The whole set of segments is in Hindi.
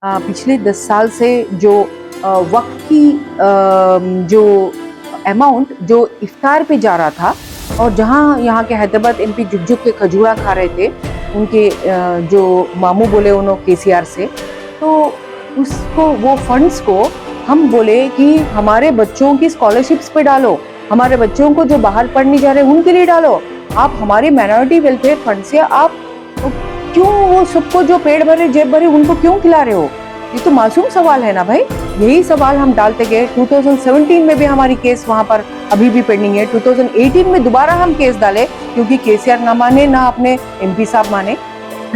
पिछले 10 साल से जो वक़्त की जो अमाउंट जो इफ्तार पे जा रहा था और जहाँ यहाँ के हैदराबाद एमपी झुक-झुक के खजूरा खा रहे थे, उनके जो मामू बोले उन्होंने केसीआर से, तो उसको वो फंड्स को हम बोले कि हमारे बच्चों की स्कॉलरशिप्स पे डालो, हमारे बच्चों को जो बाहर पढ़ने जा रहे हैं उनके लिए डालो। आप हमारे माइनॉरिटी वेलफेयर फंड से आप क्यों वो सबको जो पेट भरे जेब भरे उनको क्यों खिला रहे हो? ये तो मासूम सवाल है ना भाई। यही सवाल हम डालते गए। 2017 में भी हमारी केस वहां पर अभी भी पेंडिंग है। 2018 में दोबारा हम केस डाले क्योंकि केसीआर ना माने ना अपने एमपी साहब माने।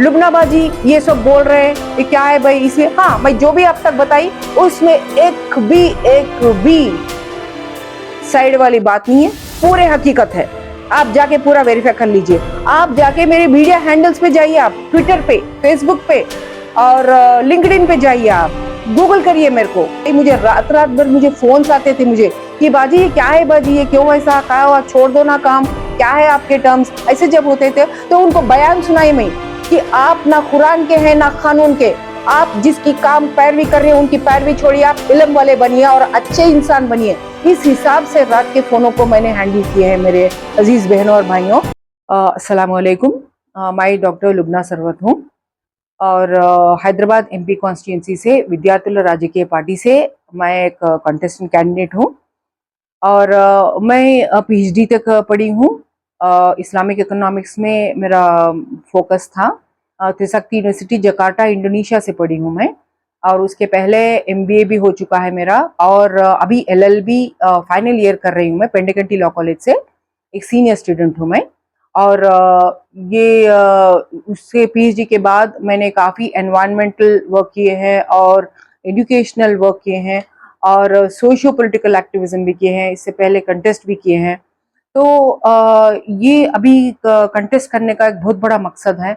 लुबनाबाजी ये सब बोल रहे हैं, ये क्या है भाई? इसमें हाँ मैं जो भी अब तक बताई उसमें एक भी साइड वाली बात नहीं है, पूरे हकीकत है। आप जाके पूरा वेरीफाई कर लीजिए। आप जाके मेरे मीडिया हैंडल्स पे जाइए, आप ट्विटर पे, फेसबुक पे और लिंक्डइन पे जाइए, आप गूगल करिए मेरे को। मुझे रात भर मुझे फोन्स आते थे मुझे कि बाजी ये क्या है, बाजी ये क्यों ऐसा, क्या हुआ, छोड़ दो ना काम, क्या है आपके टर्म्स। ऐसे जब होते थे तो उनको बयान सुनाई मैं कि आप ना कुरान के हैं ना कानून के, आप जिसकी काम पैरवी कर रहे हैं उनकी पैरवी छोड़िए, आप इल्म वाले बनिए और अच्छे इंसान बनिए। इस हिसाब से रात के फोनों को मैंने हैंडल किए हैं मेरे अजीज बहनों और भाइयों। अस्सलाम वालेकुम। मैं डॉक्टर लुबना सरवत हूँ और हैदराबाद एमपी कॉन्स्टिट्यूंसी से विद्यार्थी राजकीय पार्टी से मैं एक कंटेस्टेंट कैंडिडेट हूँ और मैं पीएचडी तक पढ़ी हूँ। इस्लामिक इकोनॉमिक्स में मेरा फोकस था। त्रिशक्ति यूनिवर्सिटी जकार्ता इंडोनेशिया से पढ़ी हूँ मैं और उसके पहले एमबीए भी हो चुका है मेरा और अभी एलएलबी फाइनल ईयर कर रही हूँ मैं पेंडिकंटी लॉ कॉलेज से। एक सीनियर स्टूडेंट हूँ मैं और उससे पीएचडी के बाद मैंने काफ़ी एनवायरमेंटल वर्क किए हैं और एजुकेशनल वर्क किए हैं और सोशियो पॉलिटिकल एक्टिविज्म भी किए हैं। इससे पहले कंटेस्ट भी किए हैं। तो ये अभी कंटेस्ट करने का एक बहुत बड़ा मकसद है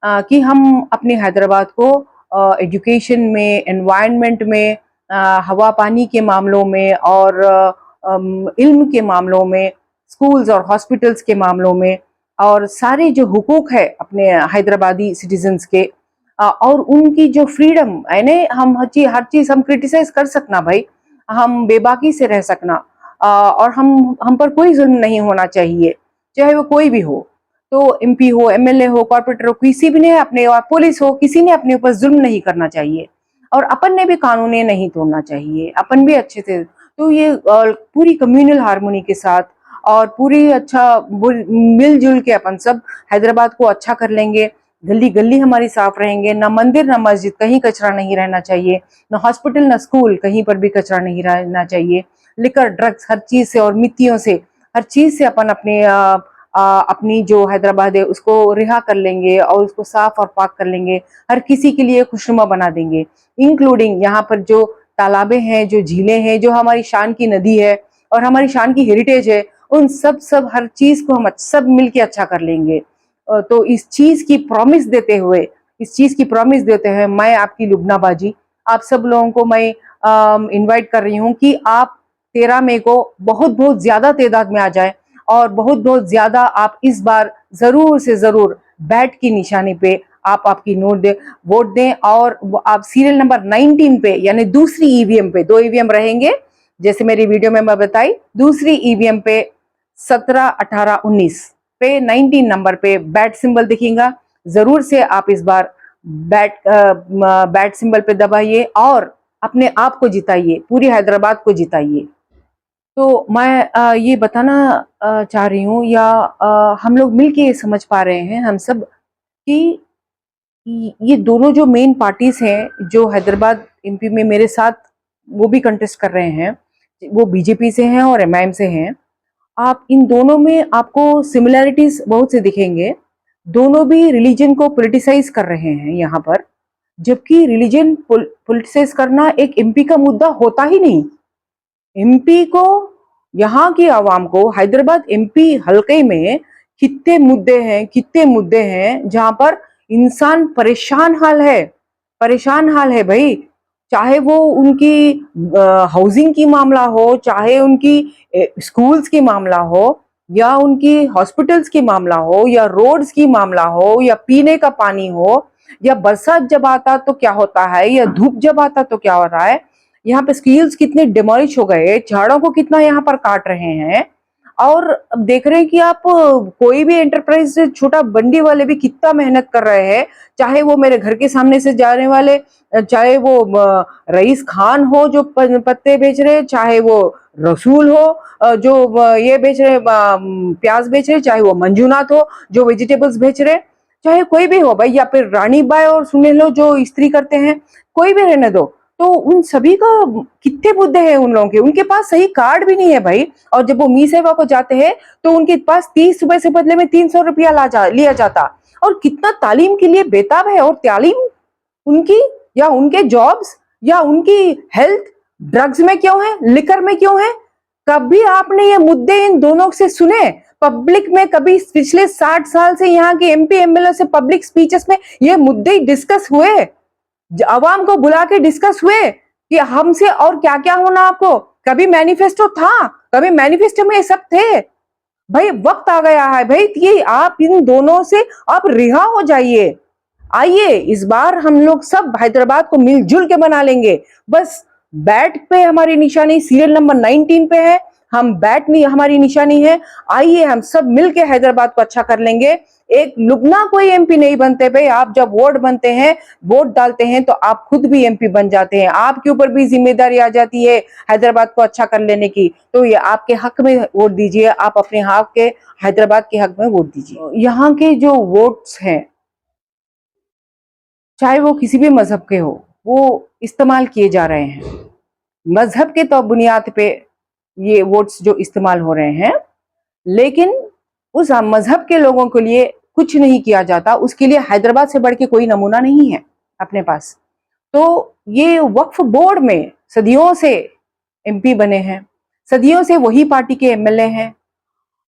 कि हम अपने हैदराबाद को एजुकेशन में, एनवायरनमेंट में, हवा पानी के मामलों में और इल्म के मामलों में, स्कूल्स और हॉस्पिटल्स के मामलों में और सारे जो हुकूक है अपने हैदराबादी सिटीजन्स के और उनकी जो फ्रीडम है ना, हम हर चीज हम क्रिटिसाइज कर सकना भाई, हम बेबाकी से रह सकना और हम पर कोई जुल्म नहीं होना चाहिए, चाहे वो कोई भी हो। तो एमपी हो, एमएलए हो, कॉर्पोरेटर हो, किसी भी ने अपने, पुलिस हो, किसी ने अपने ऊपर जुल्म नहीं करना चाहिए और अपन ने भी कानून नहीं तोड़ना चाहिए, अपन भी अच्छे से। तो ये पूरी कम्युनल हार्मोनी के साथ और पूरी अच्छा मिलजुल के अपन सब हैदराबाद को अच्छा कर लेंगे। गली गली हमारी साफ रहेंगे, ना मंदिर ना मस्जिद कहीं कचरा नहीं रहना चाहिए, ना हॉस्पिटल ना स्कूल कहीं पर भी कचरा नहीं रहना चाहिए। लिकर, ड्रग्स, हर चीज से और मिट्टियों से, हर चीज से अपन अपने अपनी जो हैदराबाद है उसको रिहा कर लेंगे और उसको साफ और पाक कर लेंगे। हर किसी के लिए खुशनुमा बना देंगे, इंक्लूडिंग यहाँ पर जो तालाबें हैं, जो झीलें हैं, जो हमारी शान की नदी है और हमारी शान की हेरिटेज है, उन सब हर चीज को हम सब मिलके अच्छा कर लेंगे। तो इस चीज की प्रॉमिस देते हुए मैं आपकी लुबना बाजी आप सब लोगों को मैं इनवाइट कर रही हूँ कि आप 13 मई को बहुत ज्यादा तादाद में आ जाए और बहुत ज्यादा आप इस बार जरूर से जरूर बैट की निशानी पे आप आपकी वोट दें और आप सीरियल नंबर 19 पे यानी दूसरी ईवीएम पे, 2 ईवीएम रहेंगे जैसे मेरी वीडियो में मैं बताई, दूसरी ईवीएम पे 17, 18, 19 पे 19 नंबर पे बैट सिंबल दिखेगा। जरूर से आप इस बार बैट सिंबल पे दबाइए और अपने आप को जिताइए, पूरी हैदराबाद को जिताइए। तो मैं ये बताना चाह रही हूँ या हम लोग मिलके समझ पा रहे हैं हम सब कि ये दोनों जो मेन पार्टीज हैं जो हैदराबाद एमपी में मेरे साथ वो भी कंटेस्ट कर रहे हैं, वो बीजेपी से हैं और एमआईएम से हैं। आप इन दोनों में आपको सिमिलैरिटीज बहुत से दिखेंगे। दोनों भी रिलीजन को पॉलिटिसाइज कर रहे हैं यहाँ पर, जबकि रिलीजन पॉलिटिसाइज करना एक एमपी का मुद्दा होता ही नहीं। एमपी को, यहाँ की आवाम को, हैदराबाद एमपी हलके में कितने मुद्दे हैं जहां पर इंसान परेशान हाल है भाई। चाहे वो उनकी हाउसिंग की मामला हो, चाहे उनकी स्कूल्स की मामला हो या उनकी हॉस्पिटल्स की मामला हो या रोड्स की मामला हो या पीने का पानी हो या बरसात जब आता तो क्या होता है, या धूप जब आता तो क्या हो रहा है। यहाँ पे स्किल्स कितने डिमोलिश हो गए, झाड़ों को कितना यहाँ पर काट रहे हैं। और अब देख रहे हैं कि आप कोई भी एंटरप्राइज से छोटा बंडी वाले भी कितना मेहनत कर रहे हैं, चाहे वो मेरे घर के सामने से जाने वाले, चाहे वो रईस खान हो जो पत्ते बेच रहे, चाहे वो रसूल हो जो ये बेच रहे, प्याज बेच रहे, चाहे वो मंजूनाथ हो जो वेजिटेबल्स बेच रहे, चाहे कोई भी हो भाई, या फिर रानी बाई और सुनील हो जो इस्त्री करते हैं, कोई भी रहने दो। तो उन सभी का कितने मुद्दे हैं उन लोगों के, उनके पास सही कार्ड भी नहीं है भाई। और जब वो मी सेवा को जाते हैं तो उनके पास 30 रुपए से बदले में 300 रुपया लिया जाता। और कितना तालीम के लिए बेताब है, और तालीम उनकी या उनके जॉब्स या उनकी हेल्थ ड्रग्स में क्यों है, लिकर में क्यों है। कभी आपने ये मुद्दे इन दोनों से सुने पब्लिक में? कभी पिछले 60 साल से यहाँ के एमपी एमएलए से पब्लिक स्पीचेस में ये मुद्दे डिस्कस हुए, अवाम को बुला के डिस्कस हुए कि हमसे और क्या क्या होना आपको? कभी मैनिफेस्टो था? कभी मैनिफेस्टो में ये सब थे? भाई वक्त आ गया है भाई, ये आप इन दोनों से आप रिहा हो जाइए। आइए इस बार हम लोग सब हैदराबाद को मिलजुल के बना लेंगे। बस बैट पे हमारी निशानी सीरियल नंबर 19 पे है, हम बैट नहीं हमारी निशानी है। आइए हम सब मिलके हैदराबाद को अच्छा कर लेंगे। एक लुबना कोई एमपी नहीं बनते भाई, आप जब वोट बनते हैं, वोट डालते हैं तो आप खुद भी एमपी बन जाते हैं, आपके ऊपर भी जिम्मेदारी आ जाती है हैदराबाद को अच्छा कर लेने की। तो ये आपके हक में वोट दीजिए, आप अपने हक के हैदराबाद के हक में वोट दीजिए। यहाँ के जो वोट्स हैं, चाहे वो किसी भी मजहब के हो, वो इस्तेमाल किए जा रहे हैं। मजहब के तो बुनियाद पे ये वोट्स जो इस्तेमाल हो रहे हैं, लेकिन उस मजहब के लोगों के लिए कुछ नहीं किया जाता। उसके लिए हैदराबाद से बढ़ के कोई नमूना नहीं है अपने पास। तो ये वक्फ बोर्ड में सदियों से एमपी बने हैं, सदियों से वही पार्टी के एमएलए हैं।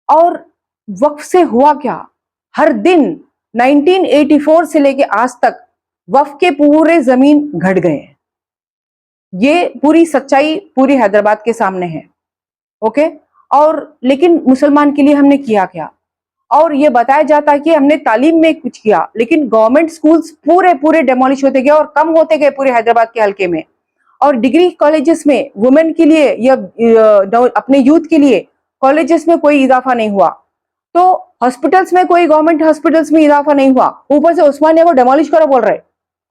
और वक्फ से हुआ क्या? हर दिन 1984 से लेके आज तक वक्फ के पूरे जमीन घट गए हैं। ये पूरी सच्चाई पूरी हैदराबाद के सामने है। ओके। और लेकिन मुसलमान के लिए हमने किया क्या? और ये बताया जाता है कि हमने तालीम में कुछ किया, लेकिन गवर्नमेंट स्कूल्स पूरे पूरे डेमोलिश होते गए और कम होते गए पूरे हैदराबाद के हल्के में। और डिग्री कॉलेजेस में वुमेन के लिए या अपने यूथ के लिए कॉलेजेस में कोई इजाफा नहीं हुआ। तो हॉस्पिटल्स में कोई गवर्नमेंट हॉस्पिटल्स में इजाफा नहीं हुआ, ऊपर से उस्मानिया को डेमोलिश करो बोल रहे।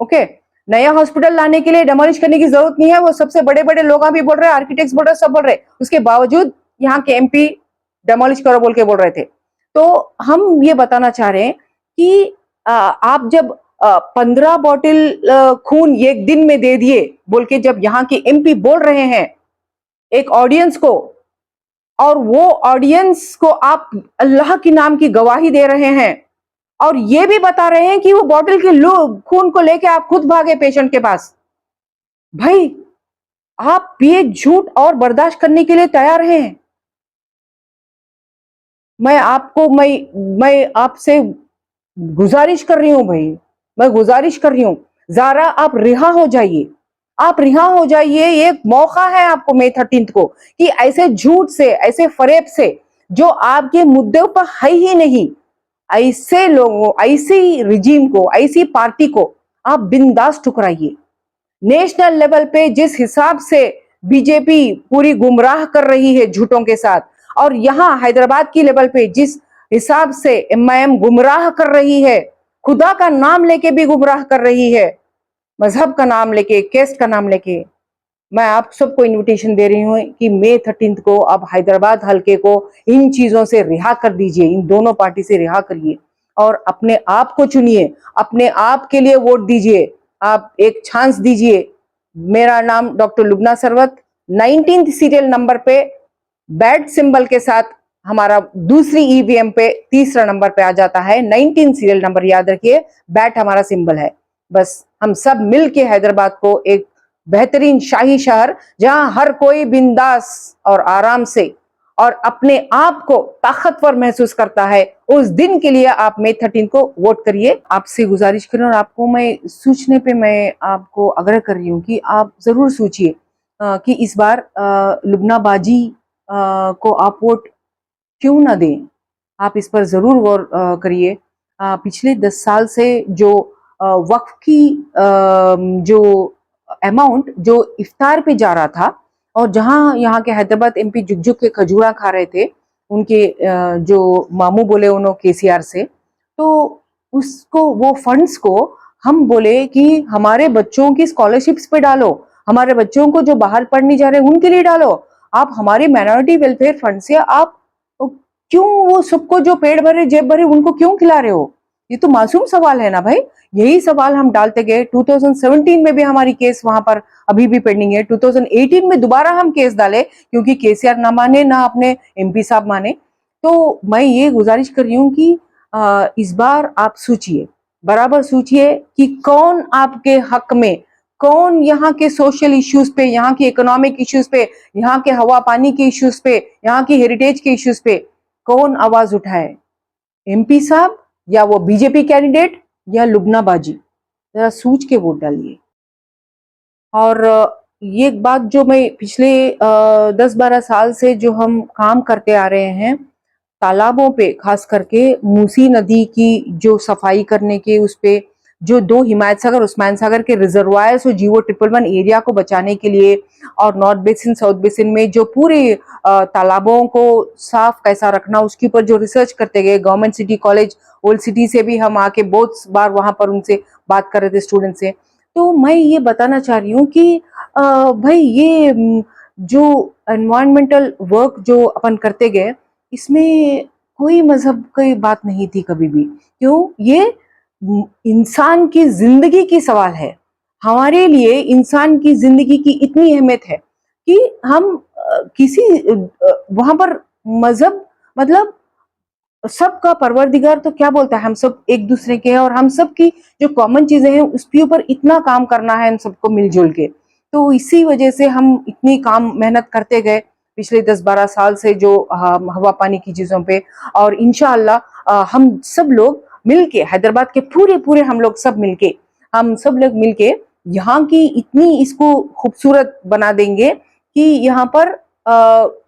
ओके। नया हॉस्पिटल लाने के लिए डेमोलिश करने की जरूरत नहीं है, वो सबसे बड़े बड़े लोग भी बोल रहे, आर्किटेक्ट्स बोल रहे, सब बोल रहे, उसके बावजूद यहाँ के एमपी डेमोलिश करो बोल के बोल रहे थे। तो हम ये बताना चाह रहे हैं कि आप जब 15 बॉटल खून एक दिन में दे दिए बोल के जब यहाँ के एमपी बोल रहे हैं एक ऑडियंस को, और वो ऑडियंस को आप अल्लाह की नाम की गवाही दे रहे हैं, और ये भी बता रहे हैं कि वो बॉटल के खून को लेके आप खुद भागे पेशेंट के पास। भाई आप ये झूठ और बर्दाश्त करने के लिए तैयार हैं? मैं आपसे गुजारिश कर रही हूं भाई, मैं गुजारिश कर रही हूं, जरा आप रिहा हो जाइए, आप रिहा हो जाइए। एक मौका है आपको मई 13 को कि ऐसे झूठ से, ऐसे फरेब से जो आपके मुद्दों पर है ही नहीं, ऐसे लोगों, ऐसी रिजीम को, ऐसी पार्टी को आप बिंदास ठुकराइए। नेशनल लेवल पे जिस हिसाब से बीजेपी पूरी गुमराह कर रही है झूठों के साथ, और यहाँ हैदराबाद की लेवल पे जिस हिसाब से एमआईएम गुमराह कर रही है, खुदा का नाम लेके भी गुमराह कर रही है, मजहब का नाम लेके, कैस्ट का नाम लेके, मैं आप सबको इनविटेशन दे रही हूँ कि मई 13 को आप हैदराबाद हल्के को इन चीजों से रिहा कर दीजिए, इन दोनों पार्टी से रिहा करिए और अपने आप को चुनिए, अपने आप के लिए वोट दीजिए, आप एक चांस दीजिए। मेरा नाम doctor Lubna Sarwat, 19 serial number पे बैट सिंबल के साथ हमारा दूसरी ईवीएम पे तीसरा नंबर पे आ जाता है। 19 सीरियल नंबर याद रखिए, बैट हमारा सिंबल है। बस हम सब मिल के हैदराबाद को एक बेहतरीन शाही शहर, जहां हर कोई बिंदास और आराम से और अपने आप को ताकतवर महसूस करता है, उस दिन के लिए आप मई 13 को वोट करिए। आपसे गुजारिश करें और आपको मैं सोचने पे मैं आपको आग्रह कर रही हूँ कि आप जरूर सोचिए कि इस बार लुबना बाजी को आप वोट क्यों ना दें। आप इस पर जरूर गौर करिए। पिछले 10 साल से जो वक्फ की जो अमाउंट जो इफ्तार पे जा रहा था, और जहां यहाँ के हैदराबाद एमपी झुक झुक के खजूरा खा रहे थे, उनके जो मामू बोले उन्होंने केसीआर से, तो उसको वो फंड्स को हम बोले कि हमारे बच्चों की स्कॉलरशिप्स पे डालो, हमारे बच्चों को जो बाहर पढ़ने जा रहे हैं उनके लिए डालो, आप हमारे माइनॉरिटी वेलफेयर फंड से आप क्यों वो सबको जो पेट भरे जेब भरे उनको क्यों खिला रहे हो? ये तो मासूम सवाल है ना भाई। यही सवाल हम डालते गए। 2017 में भी हमारी केस वहां पर अभी भी पेंडिंग है। 2018 में दोबारा हम केस डाले क्योंकि केसीआर ना माने ना अपने एमपी साहब माने। तो मैं ये गुजारिश कर रही हूँ कि इस बार आप सोचिए, बराबर सोचिए कि कौन आपके हक में, कौन यहाँ के सोशल इश्यूज पे, यहाँ के इकोनॉमिक इश्यूज पे, यहाँ के हवा पानी के इश्यूज पे, यहाँ की हेरिटेज के इश्यूज पे कौन आवाज उठाए? एमपी साहब या वो बीजेपी कैंडिडेट या लुबना बाजी? जरा सोच के वोट डालिए। और ये बात जो मैं पिछले 10-12 साल से जो हम काम करते आ रहे हैं, तालाबों पे खास करके मूसी नदी की जो सफाई करने के, उस पे जो 2 हिमायत सागर उस्मान सागर के रिजर्वायर्स और जीवो 111 एरिया को बचाने के लिए, और नॉर्थ बेसिन साउथ बेसिन में जो पूरे तालाबों को साफ कैसा रखना, उसके ऊपर जो रिसर्च करते गए। Government city college old city से भी हम आके बहुत बार वहां पर उनसे बात कर रहे थे, स्टूडेंट से। तो मैं ये बताना चाह रही हूँ कि भाई ये जो एनवायरमेंटल वर्क जो अपन करते गए, इसमें कोई मजहब की बात नहीं थी कभी भी। क्यों? ये इंसान की जिंदगी की सवाल है। हमारे लिए इंसान की जिंदगी की इतनी अहमियत है कि हम किसी वहां पर मजहब मतलब सबका परवरदिगार तो क्या बोलता है, हम सब एक दूसरे के हैं, और हम सब की जो कॉमन चीजें हैं उसके ऊपर इतना काम करना है हम सबको मिलजुल के। तो इसी वजह से हम इतनी काम मेहनत करते गए पिछले 10-12 साल से जो हवा पानी की चीजों पे। और इंशाअल्लाह हम सब लोग मिलके, हैदराबाद के पूरे पूरे हम लोग सब मिलके, हम सब लोग मिलके यहाँ की इतनी इसको खूबसूरत बना देंगे कि यहाँ पर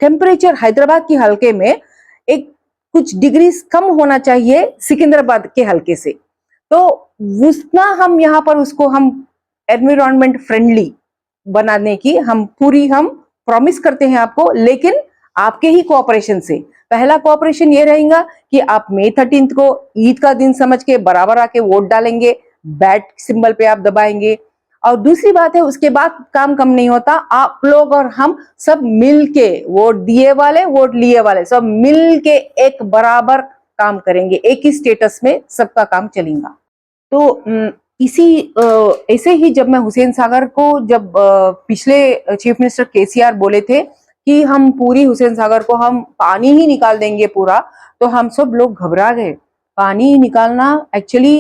टेम्परेचर हैदराबाद के हल्के में एक कुछ डिग्री कम होना चाहिए सिकंदराबाद के हल्के से। तो उतना हम यहाँ पर उसको हम एनवायरमेंट फ्रेंडली बनाने की हम प्रॉमिस करते हैं आपको, लेकिन आपके ही कोऑपरेशन से। पहला कोऑपरेशन ये रहेगा कि आप मई 13 को ईद का दिन समझ के बराबर आके वोट डालेंगे, बैट सिंबल पे आप दबाएंगे। और दूसरी बात है, उसके बाद काम कम नहीं होता, आप लोग और हम सब मिल के, वोट दिए वाले वोट लिए वाले सब मिल के एक बराबर काम करेंगे, एक ही स्टेटस में सबका काम चलेगा। तो ऐसे ही जब मैं हुसैन सागर को, जब पिछले चीफ मिनिस्टर केसीआर बोले थे कि हम पूरी हुसैन सागर को हम पानी ही निकाल देंगे पूरा, तो हम सब लोग घबरा गए। पानी निकालना एक्चुअली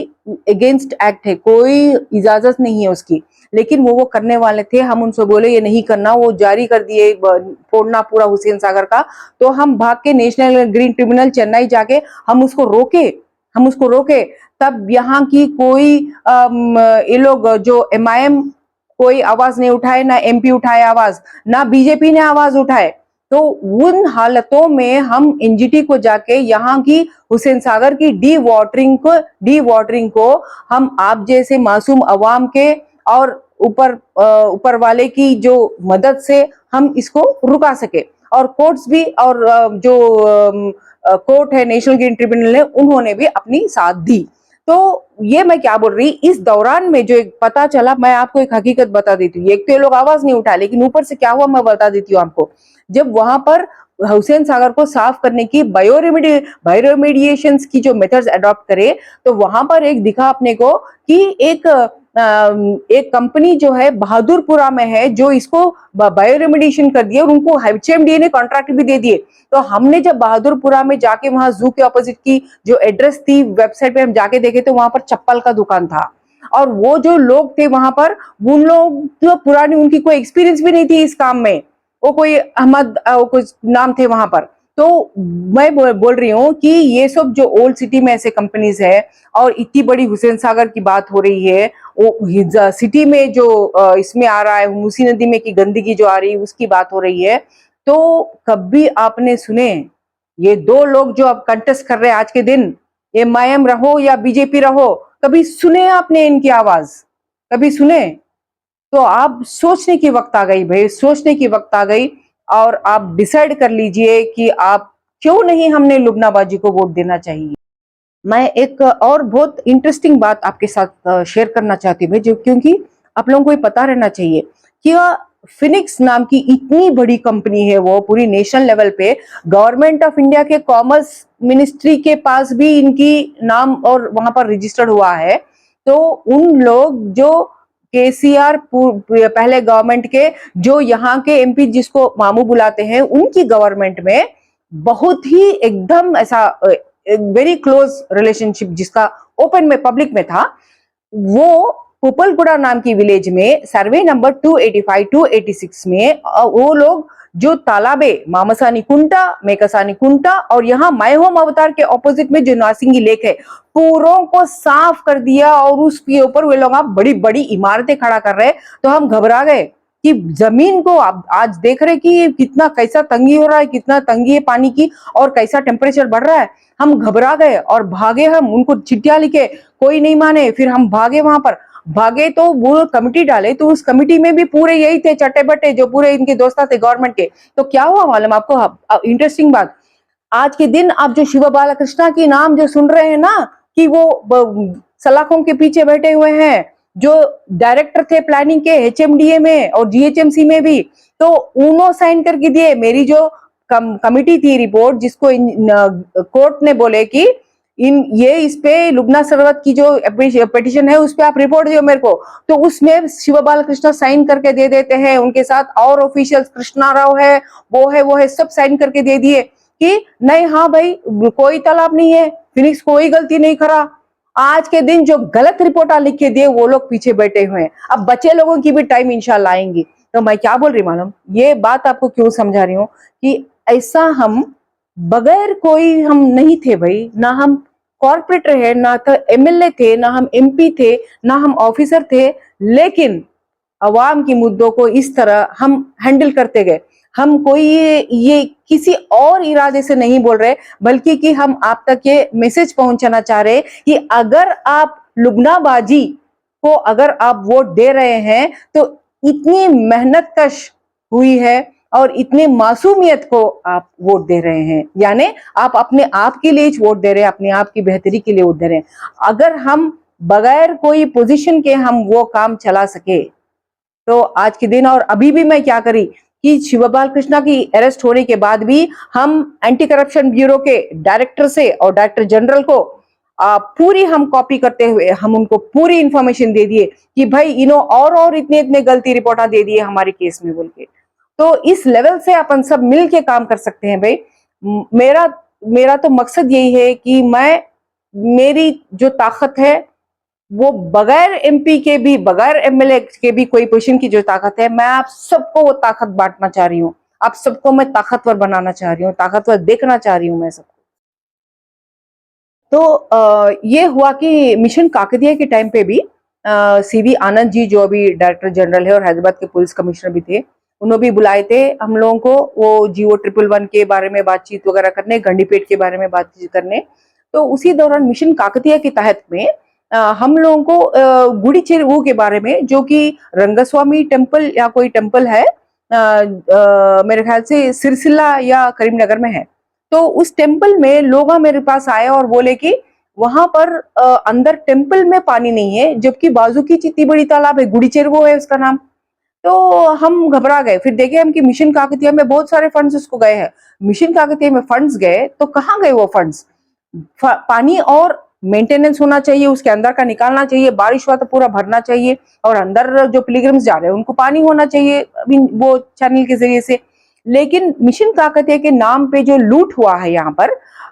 अगेंस्ट एक्ट है, कोई इजाजत नहीं है उसकी, लेकिन वो करने वाले थे। हम उनसे बोले ये नहीं करना, वो जारी कर दिए फोड़ना पूरा हुसैन सागर का। तो हम भाग के नेशनल ग्रीन ट्रिब्यूनल चेन्नई जाके हम उसको रोके। तब यहाँ की कोई ये लोग जो एमआईएम कोई आवाज नहीं उठाए, ना एमपी उठाए आवाज, ना बीजेपी ने आवाज उठाए। तो उन हालतों में हम एनजीटी को जाके यहाँ की हुसैन सागर की डी वाटरिंग को हम आप जैसे मासूम अवाम के और ऊपर वाले की जो मदद से हम इसको रुका सके। और कोर्ट्स भी, और जो कोर्ट है नेशनल ग्रीन ट्रिब्यूनल है, उन्होंने भी अपनी साथ दी। तो ये मैं क्या बोल रही, इस दौरान में जो एक पता चला, मैं आपको एक हकीकत बता देती हूँ। एक तो ये लोग आवाज नहीं उठाए, लेकिन ऊपर से क्या हुआ मैं बता देती हूँ आपको। जब वहां पर हुसैन सागर को साफ करने की बायोरेमिडिएशन की जो मेथड्स अडॉप्ट करे, तो वहां पर एक दिखा अपने को कि एक कंपनी जो है बहादुरपुरा में है, जो इसको बायोरेमिडिएशन कर दिया, और उनको एचएमडी ने कॉन्ट्रैक्ट भी दे दिए। तो हमने जब बहादुरपुरा में जाके, वहां जू के ऑपोजिट की जो एड्रेस थी, वेबसाइट पे हम जाके देखे, तो वहां पर चप्पल का दुकान था। और वो जो लोग थे वहां पर, उन लोग तो पुरानी, उनकी कोई एक्सपीरियंस भी नहीं थी इस काम में। वो कोई अहमद कुछ नाम थे वहां पर। तो मैं बोल रही हूँ कि ये सब जो ओल्ड सिटी में ऐसे कंपनीज है, और इतनी बड़ी हुसैन सागर की बात हो रही है, वो सिटी में जो इसमें आ रहा है, मूसी नदी में की गंदगी जो आ रही है उसकी बात हो रही है। तो कभी आपने सुने ये 2 लोग जो अब कंटेस्ट कर रहे हैं आज के दिन, एमआईएम रहो या बीजेपी रहो, कभी सुने आपने इनकी आवाज? कभी सुने? तो आप सोचने की वक्त आ गई भाई, सोचने की वक्त आ गई, और आप डिसाइड कर लीजिए कि आप क्यों नहीं हमने लुबना बाजी को वोट देना चाहिए। मैं एक और बहुत इंटरेस्टिंग बात आपके साथ शेयर करना चाहती हूँ, जो क्योंकि आप लोगों को ये पता रहना चाहिए कि फिनिक्स नाम की इतनी बड़ी कंपनी है, वो पूरी नेशनल लेवल पे गवर्नमेंट ऑफ इंडिया के कॉमर्स मिनिस्ट्री के पास भी इनकी नाम और वहां पर रजिस्टर्ड हुआ है। तो उन लोग जो केसीआर पहले गवर्नमेंट के, जो यहाँ के एमपी जिसको मामू बुलाते हैं, उनकी गवर्नमेंट में बहुत ही एकदम ऐसा वेरी क्लोज रिलेशनशिप जिसका ओपन में पब्लिक में था, वो पुपलगुड़ा नाम की विलेज में सर्वे नंबर 285 286 में वो लोग जो तालाबे मामसानी कुंटा, मेकसानी कुंटा और यहाँ माय होम अवतार के ऑपोजिट में जो नासिंगी लेक है, पूरों को साफ कर दिया और उसके ऊपर वे लोग बड़ी बड़ी इमारतें खड़ा कर रहे। तो हम घबरा गए कि जमीन को आप आज देख रहे कि कितना कैसा तंगी हो रहा है, कितना तंगी है पानी की और कैसा टेम्परेचर बढ़ रहा है। हम घबरा गए और भागे, हम उनको चिट्ठियां लिखे, कोई नहीं माने। फिर हम भागे वहां पर, भागे तो वो कमिटी डाले, तो उस कमिटी में भी पूरे यही थे चट्टे बट्टे जो पूरे इनके दोस्त थे गवर्नमेंट के। तो क्या हुआ मालूम आपको? इंटरेस्टिंग बात, आज के दिन आप जो शिव बालकृष्णा की नाम जो सुन रहे हैं ना, कि वो सलाखों के पीछे बैठे हुए हैं, जो डायरेक्टर थे प्लानिंग के एचएमडीए में और जीएचएमसी में भी, तो उन्होंने साइन करके दिए। मेरी जो कमिटी थी रिपोर्ट, जिसको कोर्ट ने बोले कि ये इस पे लुबना सरवत की जो पिटिशन है उस पे आप रिपोर्ट दियो मेरे को, तो उसमें शिव बालकृष्ण साइन करके दे देते हैं। उनके साथ और ऑफिशियल्स कृष्णा राव है, वो है, सब साइन करके दे दिए कि नहीं, हाँ भाई कोई तालाब नहीं है, फिनिक्स कोई गलती नहीं करा। आज के दिन जो गलत रिपोर्ट लिख के दिए वो लोग पीछे बैठे हुए हैं। अब बच्चे लोगों की भी टाइम इंशाल्लाह आएंगी। तो मैं क्या बोल रही मालूम, ये बात आपको क्यों समझा रही हूँ कि ऐसा हम बगैर कोई हम नहीं थे भाई, ना हम कॉर्पोरेटर है, ना तो एमएलए थे, ना हम एमपी थे, ना हम ऑफिसर थे, लेकिन अवाम की मुद्दों को इस तरह हम हैंडल करते गए। हम कोई ये किसी और इरादे से नहीं बोल रहे, बल्कि कि हम आप तक ये मैसेज पहुंचाना चाह रहे कि अगर आप लुबना बाजी को अगर आप वोट दे रहे हैं तो इतनी मेहनत कश हुई है और इतने मासूमियत को आप वोट दे रहे हैं, यानी आप अपने आप के लिए वोट दे रहे हैं, अपने आप की बेहतरी के लिए वोट दे रहे हैं। अगर हम बगैर कोई पोजीशन के हम वो काम चला सके, तो आज के दिन, और अभी भी मैं क्या करी कि शिव बालकृष्णा की अरेस्ट होने के बाद भी हम एंटी करप्शन ब्यूरो के डायरेक्टर से और डायरेक्टर जनरल को पूरी हम कॉपी करते हुए हम उनको पूरी इंफॉर्मेशन दे दिए कि भाई और इतने इतने गलती रिपोर्टा दे दिए हमारे केस में बोल के। तो इस लेवल से अपन सब मिल के काम कर सकते हैं भाई। मेरा मेरा तो मकसद यही है कि मेरी जो ताकत है वो बगैर एमपी के भी, बगैर एमएलए के भी कोई पोजीशन की जो ताकत है, मैं आप सबको वो ताकत बांटना चाह रही हूँ। आप सबको मैं ताकतवर बनाना चाह रही हूँ, ताकतवर देखना चाह रही हूँ मैं सबको। तो ये हुआ कि मिशन काकतिया के टाइम पे भी सीवी आनंद जी, जो अभी डायरेक्टर जनरल है और हैदराबाद के पुलिस कमिश्नर भी थे, उन्होंने भी बुलाए थे हम लोगों को वो GO 111 के बारे में बातचीत वगैरह करने, गंडीपेट के बारे में बातचीत करने। तो उसी दौरान मिशन काकतिया के तहत में हम लोगों को गुड़ी चेरुवू के बारे में, जो कि रंगस्वामी टेम्पल या कोई टेम्पल है, मेरे ख्याल से सिरसिल्ला या करीमनगर में है। तो उस टेम्पल में लोग मेरे पास आए और बोले कि वहां पर अंदर टेम्पल में पानी नहीं है, जबकि बाजू की इतनी बड़ी तालाब है, गुड़ी चेरुवू है उसका नाम। तो हम घबरा गए। फिर देखे हम कि मिशन काकतिया में बहुत सारे फंड्स उसको गए हैं। मिशन काकतिया में फंड्स गए तो कहाँ गए वो फंड्स? पानी और मेंटेनेंस होना चाहिए, उसके अंदर का निकालना चाहिए, बारिश हुआ तो पूरा भरना चाहिए, और अंदर जो पिलग्रिम्स जा रहे हैं उनको पानी होना चाहिए वो चैनल के जरिए से। लेकिन मिशन काकतिया के नाम पे जो लूट हुआ है यहाँ पर,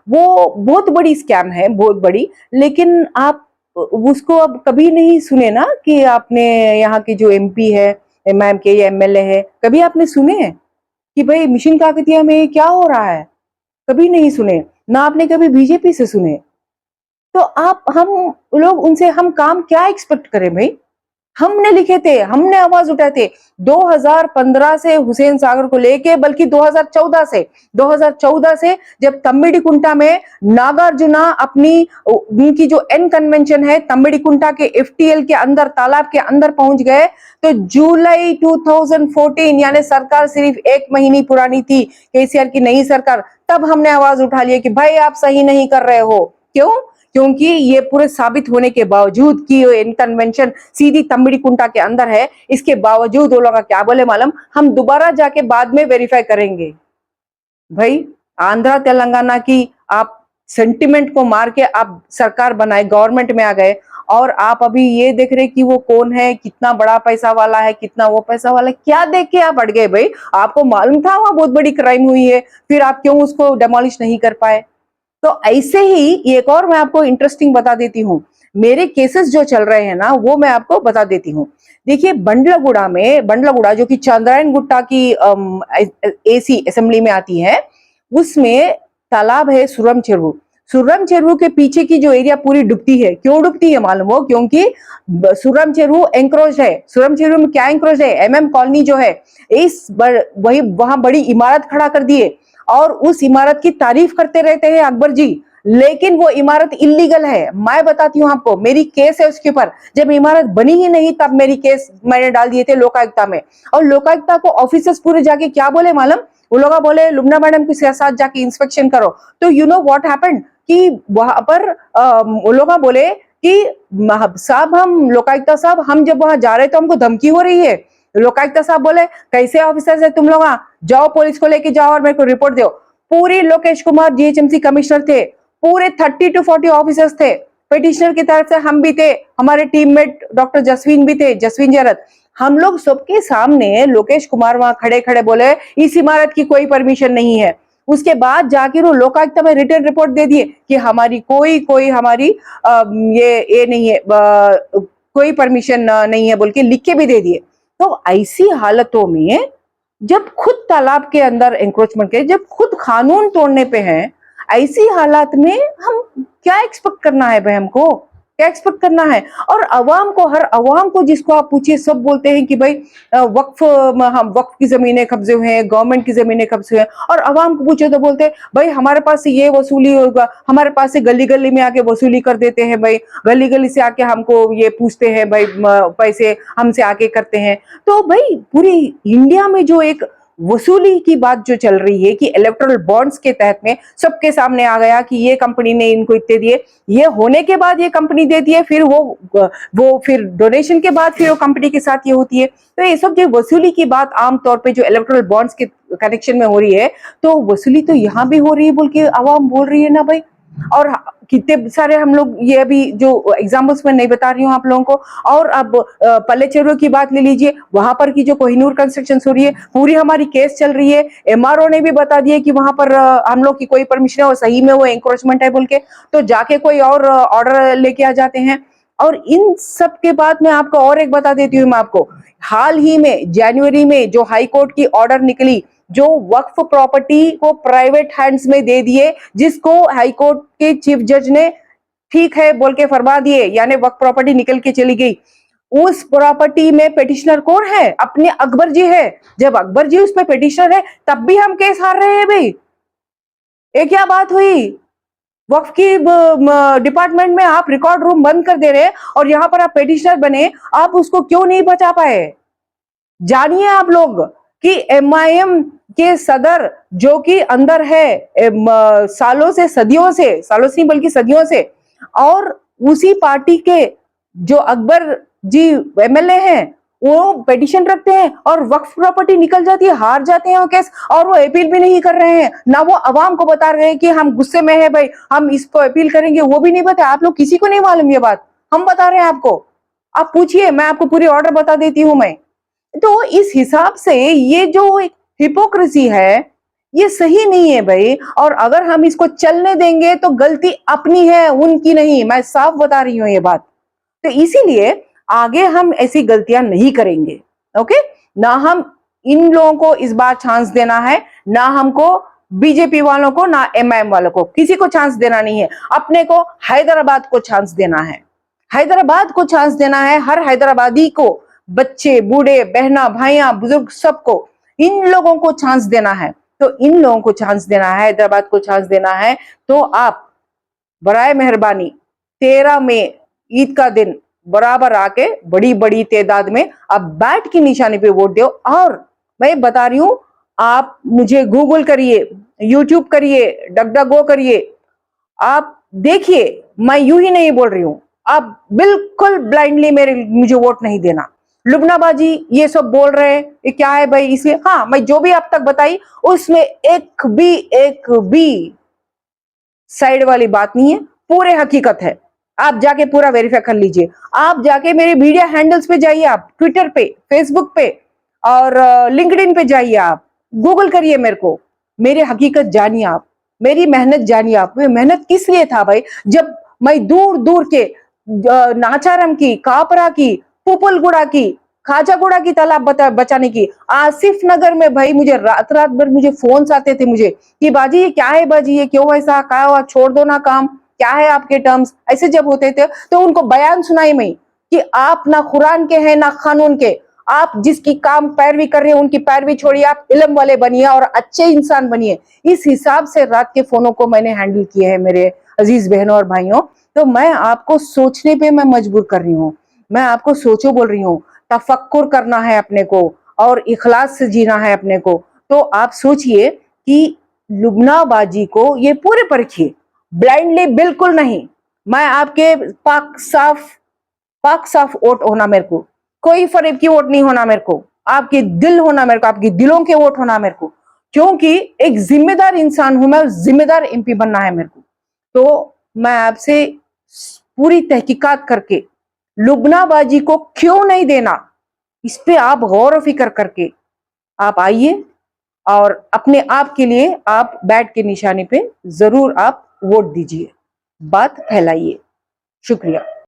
वो बहुत बड़ी स्कैम है, बहुत बड़ी। लेकिन आप उसको अब कभी नहीं सुने ना कि आपने यहाँ के जो एमपी है, एमआईएम के या एमएलए है, कभी आपने सुने कि भाई मिशन काकतिया में क्या हो रहा है? कभी नहीं सुने ना, आपने कभी बीजेपी से सुने। तो आप हम लोग उनसे हम काम क्या एक्सपेक्ट करें भाई? हमने लिखे थे, हमने आवाज उठाए थे 2015 से हुसैन सागर को लेके, बल्कि 2014 से जब तम्बिडिकुंटा में नागार्जुना अपनी उनकी जो एन कन्वेंशन है तम्बिडिकुंटा के एफटीएल के अंदर तालाब के अंदर पहुंच गए, तो जुलाई 2014 यानी सरकार सिर्फ 1 महीने पुरानी थी, केसीआर की नई सरकार, तब हमने आवाज उठा लिया कि भाई आप सही नहीं कर रहे हो। क्यों? क्योंकि ये पूरे साबित होने के बावजूद कि इन कन्वेंशन सीधी तम्बिडिकुंटा के अंदर है, इसके बावजूद वो लोग क्या बोले मालूम, हम दोबारा जाके बाद में वेरीफाई करेंगे। भाई आंध्रा तेलंगाना की आप सेंटिमेंट को मार के आप सरकार बनाए, गवर्नमेंट में आ गए, और आप अभी ये देख रहे कि वो कौन है, कितना बड़ा पैसा वाला है, कितना वो पैसा वाला है, क्या देख के आप अड़ गए भाई? आपको मालूम था वहां बहुत बड़ी क्राइम हुई है, फिर आप क्यों उसको डेमोलिश नहीं कर पाए? तो ऐसे ही एक और मैं आपको इंटरेस्टिंग बता देती हूँ, मेरे केसेस जो चल रहे हैं ना वो मैं आपको बता देती हूँ। देखिए बंडलागुड़ा जो कि चंद्रायन गुट्टा की एसी असेंबली में आती है, उसमें तालाब है सुरम चेरुवु के पीछे की जो एरिया पूरी डूबती है। क्यों डूबती है मालूम हो? क्योंकि सुरम चेरुवु एंक्रोच है। सुरम चेरुवु में क्या एंक्रोच है? एमएम कॉलोनी जो है, वही वहां बड़ी इमारत खड़ा कर दिए और उस इमारत की तारीफ करते रहते हैं अकबर जी, लेकिन वो इमारत इलीगल है। मैं बताती हूँ आपको, मेरी केस है उसके ऊपर। जब इमारत बनी ही नहीं तब मेरी केस मैंने डाल दिए थे लोकायुक्ता में, और लोकायुक्ता को ऑफिसर्स पूरे जाके क्या बोले मालूम? वो लोग बोले लुबना मैडम के साथ जाके इंस्पेक्शन करो। तो यू नो व्हाट हैपेंड कि वहां पर वो लोग बोले कि साहब, हम लोकायुक्ता साहब, हम जब वहां जा रहे तो हमको धमकी हो रही है। लोकायुक्ता साहब बोले कैसे ऑफिसर्स है तुम लोग, जाओ पुलिस को लेके जाओ और मेरे को रिपोर्ट दो। पूरी लोकेश कुमार जीएचएमसी कमिश्नर थे, पूरे 30 to 40 ऑफिसर्स थे, पिटिशनर की तरफ से हम भी थे, हमारे टीममेट डॉक्टर जसवीन भी थे, जसवीन जरत। हम लोग सबके सामने लोकेश कुमार वहां खड़े खड़े बोले इस इमारत की कोई परमिशन नहीं है। उसके बाद जाकर वो लोकायुक्त में रिटर्न रिपोर्ट दे दिए कि हमारी कोई हमारी ये नहीं है, कोई परमिशन नहीं है बोल के लिख के भी दे दिए। तो ऐसी हालतों में जब खुद तालाब के अंदर एंक्रोचमेंट के, जब खुद कानून तोड़ने पे हैं, ऐसी हालात में हम क्या एक्सपेक्ट करना है भाई? हमको क्या एक्सपेक्ट करना है? और अवाम को, हर अवाम को जिसको आप पूछिए सब बोलते हैं कि भाई वक्फ, हम वक्फ की जमीनें कब्जे हुए हैं, गवर्नमेंट की जमीनें कब्जे हुए हैं। और अवाम को पूछे तो बोलते हैं भाई हमारे पास से ये वसूली होगा, हमारे पास से गली गली में आके वसूली कर देते हैं भाई, गली गली से आके हमको ये पूछते हैं भाई, पैसे हमसे आके करते हैं। तो भाई पूरी इंडिया में जो एक वसूली की बात जो चल रही है कि इलेक्टोरल बॉन्ड्स के तहत में सबके सामने आ गया कि ये कंपनी ने इनको इतने दिए, ये होने के बाद ये कंपनी देती है, फिर वो फिर डोनेशन के बाद फिर वो कंपनी के साथ ये होती है। तो ये सब जो वसूली की बात आमतौर पे जो इलेक्टोरल बॉन्ड्स के कनेक्शन में हो रही है, तो वसूली तो यहाँ भी हो रही है बोल के आवाम बोल रही है ना भाई। और कितने सारे हम लोग, ये अभी जो एग्जाम्पल्स मैं नहीं बता रही हूँ आप लोगों को। और अब पल्लेचेरू की बात ले लीजिए, वहां पर की जो कोहिनूर कंस्ट्रक्शन हो रही है, पूरी हमारी केस चल रही है। एमआरओ ने भी बता दिया कि वहां पर हम लोग की कोई परमिशन है और सही में वो एंक्रोचमेंट है बोल के, तो जाके कोई और ऑर्डर लेके आ जाते हैं। और इन सब के बाद मैं आपको और एक बता देती हूँ, मैं आपको हाल ही में जनवरी में जो हाई कोर्ट की ऑर्डर निकली, जो वक्फ प्रॉपर्टी को प्राइवेट हैंड्स में दे दिए, जिसको हाई कोर्ट के चीफ जज ने ठीक है बोल के फरमा दिए, यानी वक्फ प्रॉपर्टी निकल के चली गई। उस प्रॉपर्टी में पिटिशनर कौन है? अपने अकबर जी है। जब अकबर जी उस पर पिटिशनर है तब भी हम केस हार रहे हैं भाई। ये क्या बात हुई? वक्फ की डिपार्टमेंट में आप रिकॉर्ड रूम बंद कर दे रहे हैं और यहाँ पर आप पिटिशनर बने, आप उसको क्यों नहीं बचा पाए? जानिए आप लोग कि एमआईएम के सदर जो कि अंदर है सालों से, सदियों से, सालों से नहीं बल्कि सदियों से, और उसी पार्टी के जो अकबर जी एमएलए हैं, वो पिटिशन रखते हैं और वक्फ प्रॉपर्टी निकल जाती है, हार जाते हैं वो केस, और वो अपील भी नहीं कर रहे हैं। ना वो अवाम को बता रहे हैं कि हम गुस्से में है भाई, हम इसको अपील करेंगे, वो भी नहीं बता। आप लोग किसी को नहीं मालूम ये बात, हम बता रहे हैं आपको। आप पूछिए, मैं आपको पूरी ऑर्डर बता देती हूँ मैं। तो इस हिसाब से ये जो एक हिपोक्रेसी है, ये सही नहीं है भाई। और अगर हम इसको चलने देंगे तो गलती अपनी है, उनकी नहीं। मैं साफ बता रही हूं ये बात। तो इसीलिए आगे हम ऐसी गलतियां नहीं करेंगे। ओके, ना हम इन लोगों को इस बार चांस देना है, ना हमको बीजेपी वालों को, ना एमआईएम वालों को, किसी को चांस देना नहीं है। अपने को हैदराबाद को चांस देना है। हैदराबाद को चांस देना है, हर हैदराबादी को, बच्चे, बूढ़े, बहना, भाइयां, बुजुर्ग, सबको, इन लोगों को चांस देना है। तो इन लोगों को चांस देना है, हैदराबाद को चांस देना है। तो आप बराए मेहरबानी 13 मई ईद का दिन बराबर आके बड़ी बड़ी तादाद में आप बैट की निशानी पे वोट दो। और मैं बता रही हूं, आप मुझे गूगल करिए, यूट्यूब करिए, डगडगो करिए, आप देखिए, मैं यूं ही नहीं बोल रही हूं। आप बिल्कुल ब्लाइंडली मुझे वोट नहीं देना। लुबनाबाजी ये सब बोल रहे हैं, ये क्या है भाई, इसलिए हाँ, मैं जो भी आप तक बताई उसमें एक भी साइड वाली बात नहीं है, पूरे हकीकत है। आप जाके पूरा वेरीफाई कर लीजिए। आप जाके मेरे मीडिया हैंडल्स पे जाइए, आप ट्विटर पे, फेसबुक पे और लिंक्डइन पे जाइए, आप गूगल करिए मेरे को, मेरी हकीकत जानिए, आप मेरी मेहनत जानिए। आप मेहनत किस लिए था भाई, जब मैं दूर दूर के नाचारम की, कापरा की, पुपलगुड़ा की, खाजागुड़ा की तालाब बचाने की, आसिफ नगर में भाई मुझे रात रात भर मुझे फोन आते थे मुझे कि बाजी ये क्या है, बाजी ये क्यों ऐसा, क्या हुआ, छोड़ दो ना काम, क्या है आपके टर्म्स, ऐसे जब होते थे तो उनको बयान सुनाई मैं कि आप ना कुरान के हैं ना कानून के, आप जिसकी काम पैरवी कर रहे हैं उनकी पैरवी छोड़िए, आप इल्म वाले बनिए और अच्छे इंसान बनिए। इस हिसाब से रात के फोनों को मैंने हैंडल किए हैं मेरे अजीज बहनों और भाइयों। तो मैं आपको सोचने पे मैं मजबूर कर रही हूँ, मैं आपको सोचो बोल रही हूँ, तफक्कुर करना है अपने को और इखलास से जीना है अपने को। तो आप सोचिए कि लुबनाबाजी को ये पूरे परखिए, ब्लाइंडली बिल्कुल नहीं। मैं आपके पाक साफ वोट होना मेरे को, कोई फरेब की वोट नहीं होना मेरे को, आपके दिल होना मेरे को, आपके दिलों के वोट होना मेरे को, क्योंकि एक जिम्मेदार इंसान हूं मैं, जिम्मेदार एमपी बनना है मेरे को। तो मैं आपसे पूरी तहकीकात करके लुबनाबाजी को क्यों नहीं देना, इस पे आप गौर व फिक्र करके आप आइए और अपने आप के लिए आप बैट के निशाने पे जरूर आप वोट दीजिए, बात फैलाइए। शुक्रिया।